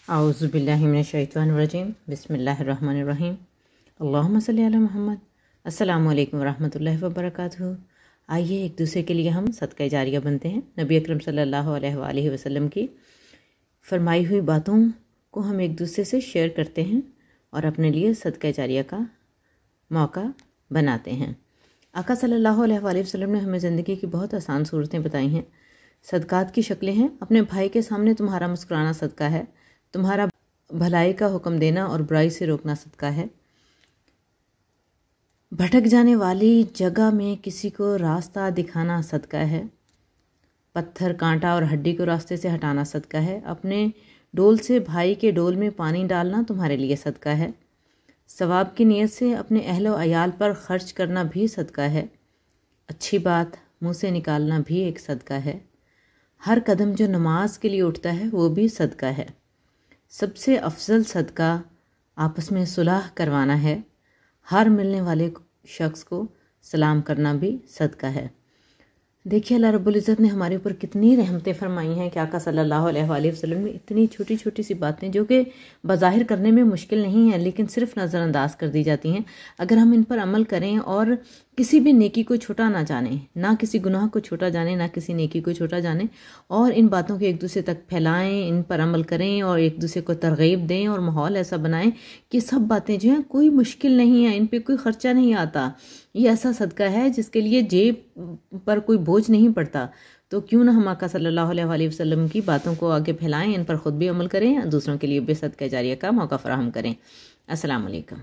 अऊज़ु बिल्लाहि मिनश्शैतानिर्रजीम बिस्मिल्लाहिर्रहमानिर्रहीम अल्लाहुम्मा सल्ली अला मोहम्मद। अस्सलामु अलैकुम वरहमतुल्लाहि वबरकातुहू। आइए एक दूसरे के लिए हम सदका जारिया बनते हैं। नबी अकरम सल्लल्लाहु अलैहि वसल्लम की फरमाई हुई बातों को हम एक दूसरे से शेयर करते हैं और अपने लिए सदका जारिया का मौका बनाते हैं। आका सल्लल्लाहु अलैहि वसल्लम ने हमें ज़िंदगी की बहुत आसान सूरतें बताई हैं। सदकात की शक्लें हैं। अपने भाई के सामने तुम्हारा मुस्कुराना सदका है, तुम्हारा भलाई का हुक्म देना और बुराई से रोकना सदका है, भटक जाने वाली जगह में किसी को रास्ता दिखाना सदका है, पत्थर कांटा और हड्डी को रास्ते से हटाना सदका है, अपने डोल से भाई के डोल में पानी डालना तुम्हारे लिए सदका है, सवाब की नीयत से अपने अहल व अयाल पर खर्च करना भी सदका है, अच्छी बात मुंह से निकालना भी एक सदका है, हर कदम जो नमाज के लिए उठता है वो भी सदका है, सबसे अफजल सदका आपस में सुलह करवाना है, हर मिलने वाले शख्स को सलाम करना भी सदका है। देखिए अल्लाह रब्बुल इज़्ज़त ने हमारे ऊपर कितनी रहमतें फरमाई हैं कि आका सल्लल्लाहु अलैहि वसल्लम ने इतनी छोटी छोटी सी बातें जो कि बज़ाहिर करने में मुश्किल नहीं है लेकिन सिर्फ नज़रअंदाज कर दी जाती हैं, अगर हम इन पर अमल करें और किसी भी नेकी को छोटा ना जाने, ना किसी गुनाह को छोटा जाने, ना किसी नेकी को छोटा जाने और इन बातों को एक दूसरे तक फैलाएं, इन पर अमल करें और एक दूसरे को तरगीब दें और माहौल ऐसा बनाएं कि सब बातें जो हैं कोई मुश्किल नहीं है, इन पर कोई ख़र्चा नहीं आता। ये ऐसा सदका है जिसके लिए जेब पर कोई बोझ नहीं पड़ता। तो क्यों ना हम आका सल्लल्लाहु अलैहि वसल्लम की बातों को आगे फैलाएं, इन पर ख़ुद भी अमल करें, दूसरों के लिए भी सदका जारिया का मौका फराहम करें। अस्सलाम वालेकुम।